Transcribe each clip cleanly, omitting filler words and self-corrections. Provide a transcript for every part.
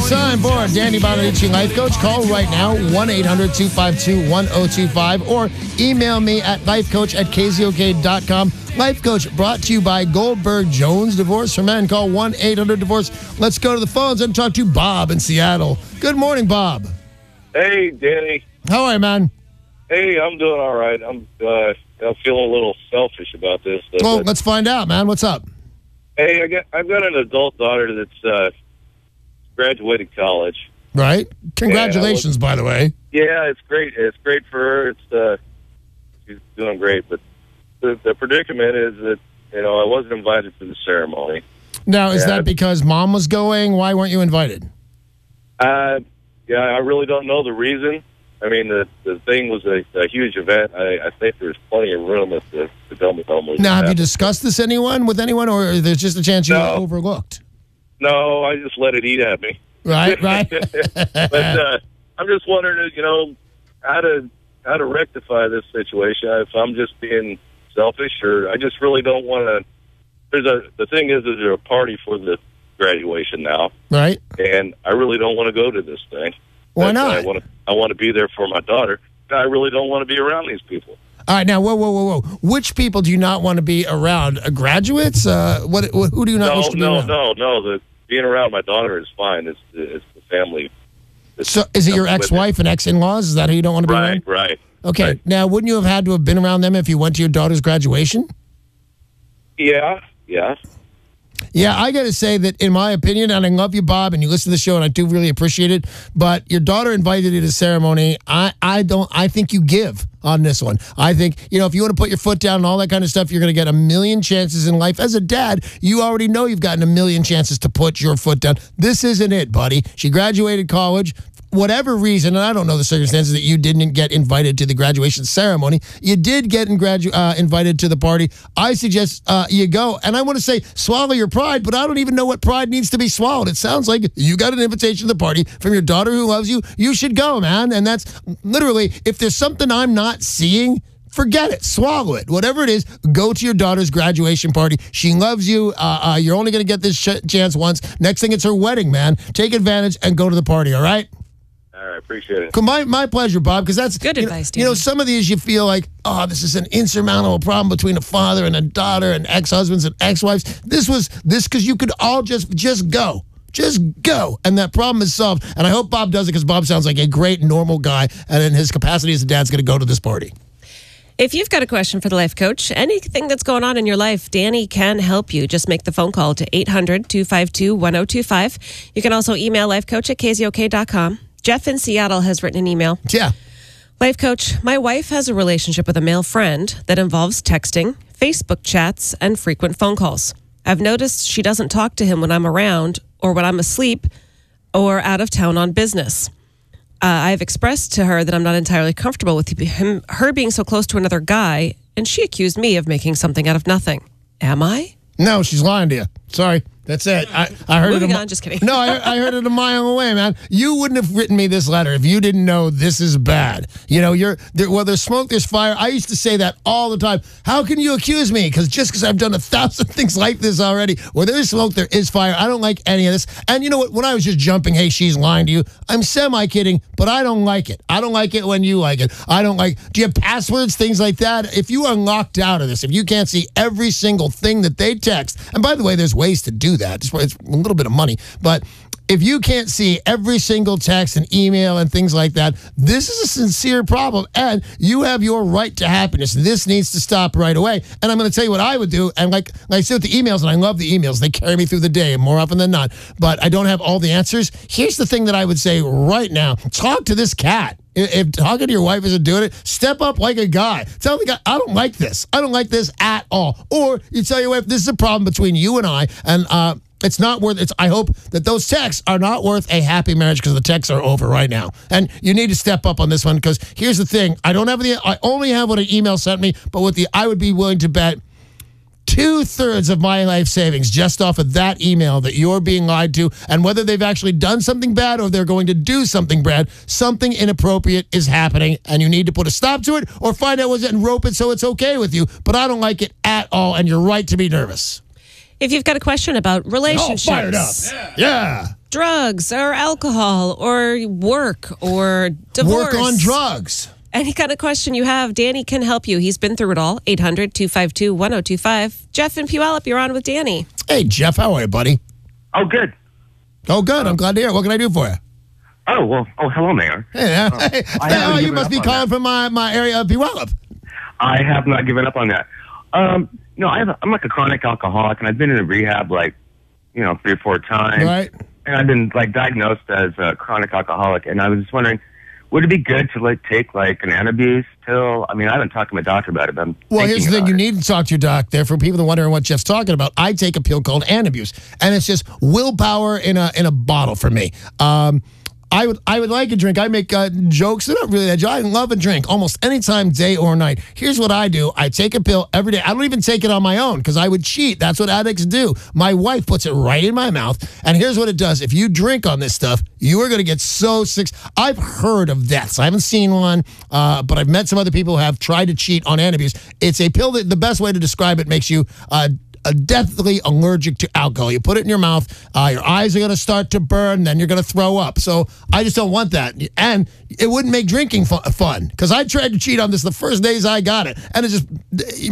sign board. Danny Bonaduce, life coach. Call right now, 1-800-252-1025, or email me at lifecoach@KZOK.com. Life Coach brought to you by Goldberg Jones Divorce for Men. Call 1-800-DIVORCE. Let's go to the phones and talk to Bob in Seattle. Good morning, Bob. Hey, Danny. How are you, man? Hey, I'm doing all right. I'm feeling a little selfish about this. Well, let's find out, man. What's up? Hey, I've got an adult daughter that's graduated college. Right. Congratulations, by the way. Yeah, it's great. It's great for her. She's doing great. But the predicament is that, I wasn't invited to the ceremony. Now, is that because Mom was going? Why weren't you invited? Yeah, I really don't know the reason. I mean, the thing was a huge event. I think there's plenty of room at the Delma Home. Now, have you discussed this with anyone, or there's just a chance you were overlooked? No, I just let it eat at me. Right. But I'm just wondering, how to rectify this situation. If I'm just being selfish, or I just really don't want to. The thing is, there's a party for the graduation now, right? And I really don't want to go to this thing. Why not? I want to be there for my daughter. I really don't want to be around these people. All right, now, whoa. Which people do you not want to be around? Graduates? Who do you not wish to be around? No. Being around my daughter is fine. It's the family. So is it your ex-wife and ex-in-laws? Is that who you don't want to be around? Right. Okay, right. Now, wouldn't you have had to have been around them if you went to your daughter's graduation? Yeah. Yeah, I got to say that, in my opinion, and I love you, Bob, and you listen to the show, and I do really appreciate it, but your daughter invited you to the ceremony. I think you give on this one. I think, if you want to put your foot down and all that kind of stuff, you're going to get a million chances in life. As a dad, you already know you've gotten a million chances to put your foot down. This isn't it, buddy. She graduated college. Whatever reason, and I don't know the circumstances that you didn't get invited to the graduation ceremony, you did get invited to the party. I suggest you go. And I want to say, swallow your pride, but I don't even know what pride needs to be swallowed. It sounds like you got an invitation to the party from your daughter who loves you. You should go, man. And that's literally, if there's something I'm not seeing, forget it. Swallow it. Whatever it is, go to your daughter's graduation party. She loves you. You're only going to get this chance once. Next thing, it's her wedding, man. Take advantage and go to the party, all right? All right, appreciate it. My pleasure, Bob, because that's good advice, Danny. Some of these you feel like, this is an insurmountable problem between a father and a daughter and ex-husbands and ex-wives. This because you could all just go. Just go, and that problem is solved. And I hope Bob does it, because Bob sounds like a great, normal guy, and in his capacity as a dad's going to go to this party. If you've got a question for the life coach, anything that's going on in your life, Danny can help you. Just make the phone call to 800-252-1025. You can also email lifecoach@KZOK.com. Jeff in Seattle has written an email. Yeah. Life coach, my wife has a relationship with a male friend that involves texting, Facebook chats, and frequent phone calls. I've noticed she doesn't talk to him when I'm around or when I'm asleep or out of town on business. I've expressed to her that I'm not entirely comfortable with her being so close to another guy, and she accused me of making something out of nothing. Am I? No, she's lying to you. Sorry. That's it. I heard Moving it. On, just kidding. No, I heard it a mile away, man. You wouldn't have written me this letter if you didn't know this is bad. Where there's smoke, there's fire. I used to say that all the time. How can you accuse me? Because I've done 1,000 things like this already. Where there's smoke, there is fire. I don't like any of this. And you know what? When I was just jumping, hey, she's lying to you, I'm semi-kidding, but I don't like it. I don't like it when you like it. Do you have passwords, things like that? If you are locked out of this, if you can't see every single thing that they text, and by the way, there's ways to do that. It's a little bit of money, but if you can't see every single text and email and things like that, this is a sincere problem, and you have your right to happiness. This needs to stop right away. And I'm going to tell you what I would do. And like I said with the emails, and I love the emails. They carry me through the day more often than not, but I don't have all the answers. Here's the thing that I would say right now. Talk to this cat. If talking to your wife isn't doing it, step up like a guy. Tell the guy, I don't like this. I don't like this at all. Or you tell your wife, this is a problem between you and I, and it's not worth it. I hope that those texts are not worth a happy marriage, because the texts are over right now. And you need to step up on this one, because here's the thing. I only have what an email sent me, but I would be willing to bet 2/3 of my life savings just off of that email that you're being lied to, and whether they've actually done something bad or they're going to do something bad, something inappropriate is happening, and you need to put a stop to it or find out what it and rope it so it's okay with you. But I don't like it at all, and you're right to be nervous. If you've got a question about relationships. Fired up. Yeah. drugs or alcohol or work or divorce. Work on drugs. Any kind of question you have, Danny can help you. He's been through it all. 800-252-1025. Jeff in Puyallup, you're on with Danny. Hey, Jeff, how are you, buddy? Oh, good. Oh, good. I'm glad to hear it. What can I do for you? Oh, well. Oh, hello, Mayor. Hey, you must be calling that. from my area of Puyallup. I have not given up on that. No, I'm like a chronic alcoholic, and I've been in rehab 3 or 4 times. Right. And I've been diagnosed as a chronic alcoholic, and I was just wondering, would it be good to take an Bonaduce pill? I mean, I haven't talked to my doctor about it, but Well, here's the thing. You need to talk to your doctor. For people that are wondering what Jeff's talking about, I take a pill called Bonaduce, and it's just willpower in a bottle for me. I would like a drink. I make jokes. They're not really that joke. I love a drink almost any time, day or night. Here's what I do. I take a pill every day. I don't even take it on my own because I would cheat. That's what addicts do. My wife puts it right in my mouth. And here's what it does. If you drink on this stuff, you are going to get so sick. I've heard of deaths. I haven't seen one, but I've met some other people who have tried to cheat on Bonaduce. It's a pill that the best way to describe it makes you deathly allergic to alcohol. You put it in your mouth, your eyes are going to start to burn, then you're going to throw up. So I just don't want that. And it wouldn't make drinking fun because I tried to cheat on this the first days I got it. And it just,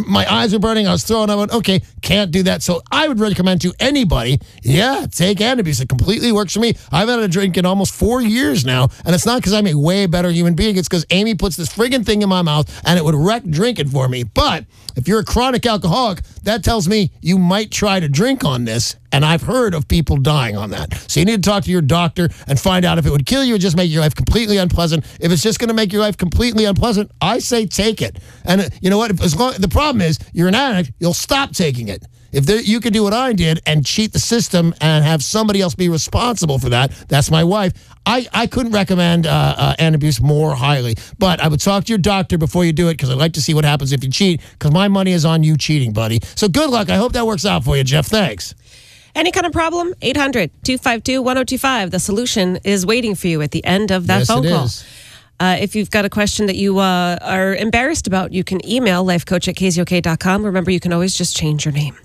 my eyes were burning. I was throwing. I went, okay, can't do that. So I would recommend to anybody, take Bonaduce. It completely works for me. I've had a drink in almost 4 years now. And it's not because I'm a way better human being. It's because Amy puts this friggin' thing in my mouth and it would wreck drinking for me. But if you're a chronic alcoholic, that tells me you might try to drink on this, and I've heard of people dying on that. So you need to talk to your doctor and find out if it would kill you or just make your life completely unpleasant. If it's just going to make your life completely unpleasant, I say take it. And you know what? The problem is you're an addict, you'll stop taking it. If you could do what I did and cheat the system and have somebody else be responsible for that, that's my wife. I couldn't recommend Bonaduce more highly. But I would talk to your doctor before you do it because I'd like to see what happens if you cheat because my money is on you cheating, buddy. So good luck. I hope that works out for you, Jeff. Thanks. Any kind of problem? 800-252-1025. The solution is waiting for you at the end of that phone call. If you've got a question that you are embarrassed about, you can email lifecoach@KZOK.com. Remember, you can always just change your name.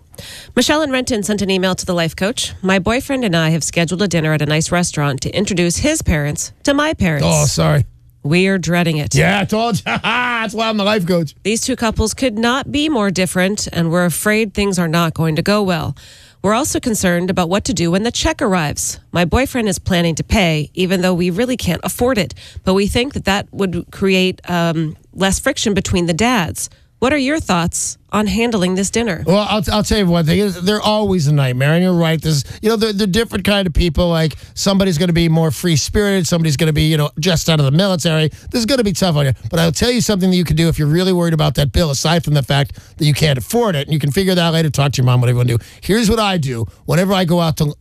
Michelle in Renton sent an email to the life coach. My boyfriend and I have scheduled a dinner at a nice restaurant to introduce his parents to my parents. Oh, sorry. We're dreading it. Yeah, I told you. That's why I'm the life coach. These two couples could not be more different, and we're afraid things are not going to go well. We're also concerned about what to do when the check arrives. My boyfriend is planning to pay, even though we really can't afford it. But we think that would create less friction between the dads. What are your thoughts on handling this dinner? Well, I'll tell you one thing. They're always a nightmare, and you're right. They're different kind of people. Like somebody's going to be more free-spirited. Somebody's going to be, just out of the military. This is going to be tough on you. But I'll tell you something that you can do if you're really worried about that bill, aside from the fact that you can't afford it. And you can figure that out later. Talk to your mom, whatever you want to do. Here's what I do. Whenever I go out to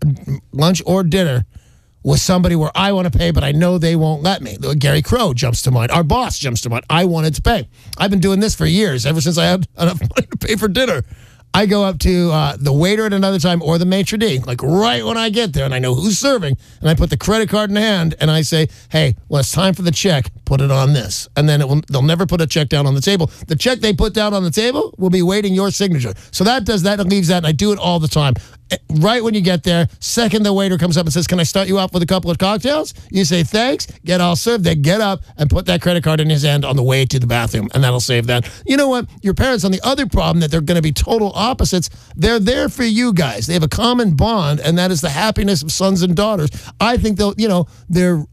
lunch or dinner with somebody where I want to pay, but I know they won't let me. Gary Crow jumps to mind. Our boss jumps to mind. I wanted to pay. I've been doing this for years, ever since I had enough money to pay for dinner. I go up to the waiter at another time or the maitre d', like right when I get there, and I know who's serving, and I put the credit card in the hand, and I say, hey, when it's time for the check, put it on this. And then they'll never put a check down on the table. The check they put down on the table will be waiting your signature. So that does that and leaves that, and I do it all the time. Right when you get there, second the waiter comes up and says, can I start you off with a couple of cocktails? You say, thanks, get all served. They get up and put that credit card in his hand on the way to the bathroom, and that'll save that. You know what? Your parents, on the other problem that they're going to be total opposites, they're there for you guys. They have a common bond, and that is the happiness of sons and daughters. I think they're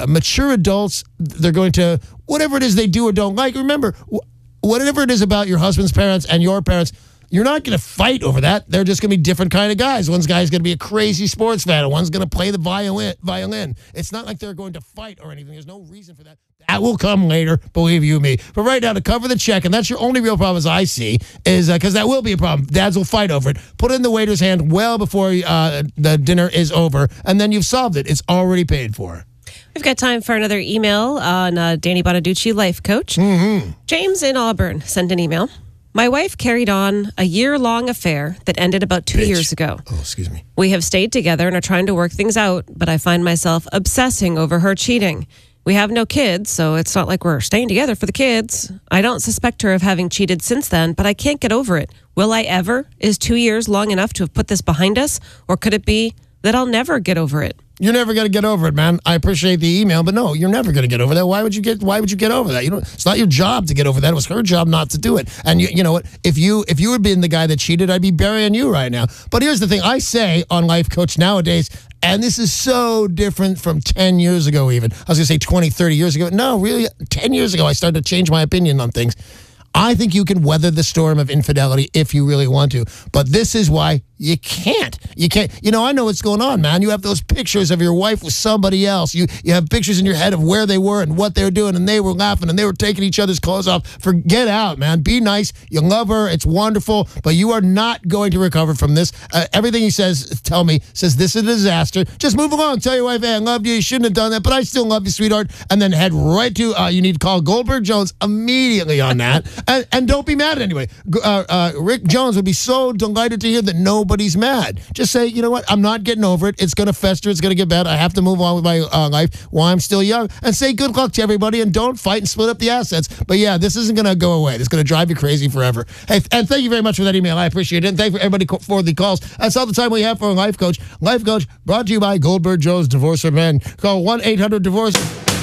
mature adults. They're going to, whatever it is they do or don't like, remember, whatever it is about your husband's parents and your parents, you're not going to fight over that. They're just going to be different kind of guys. One guy's going to be a crazy sports fan, and one's going to play the violin. It's not like they're going to fight or anything. There's no reason for that. That will come later, believe you me. But right now, to cover the check, and that's your only real problem as I see, is because that will be a problem. Dads will fight over it. Put it in the waiter's hand well before the dinner is over, and then you've solved it. It's already paid for. We've got time for another email on Danny Bonaduce, life coach. Mm-hmm. James in Auburn sent an email. My wife carried on a year-long affair that ended about 2 years ago. Oh, excuse me. We have stayed together and are trying to work things out, but I find myself obsessing over her cheating. We have no kids, so it's not like we're staying together for the kids. I don't suspect her of having cheated since then, but I can't get over it. Will I ever? Is 2 years long enough to have put this behind us? Or could it be that I'll never get over it. You're never going to get over it, man. I appreciate the email, but no, you're never going to get over that. Why would you get over that? It's not your job to get over that. It was her job not to do it. And you know what? If you had been the guy that cheated, I'd be burying you right now. But here's the thing. I say on Life Coach nowadays, and this is so different from 10 years ago even. I was going to say 20, 30 years ago. No, really, 10 years ago, I started to change my opinion on things. I think you can weather the storm of infidelity if you really want to. But this is why you can't. You can't. I know what's going on, man. You have those pictures of your wife with somebody else. You have pictures in your head of where they were and what they were doing, and they were laughing, and they were taking each other's clothes off. Forget out, man. Be nice. You love her. It's wonderful. But you are not going to recover from this. Everything he says this is a disaster. Just move along. Tell your wife, hey, I loved you. You shouldn't have done that, but I still love you, sweetheart. And then head right to, you need to call Goldberg Jones immediately on that. And don't be mad anyway. Rick Jones would be so delighted to hear that nobody's mad. Just say, you know what? I'm not getting over it. It's going to fester. It's going to get bad. I have to move on with my life while I'm still young. And say good luck to everybody and don't fight and split up the assets. But yeah, this isn't going to go away. It's going to drive you crazy forever. Hey, and thank you very much for that email. I appreciate it. And thank you for everybody for the calls. That's all the time we have for a Life Coach. Life Coach brought to you by Goldberg Jones Divorce for Men. Call 1-800-DIVORCE.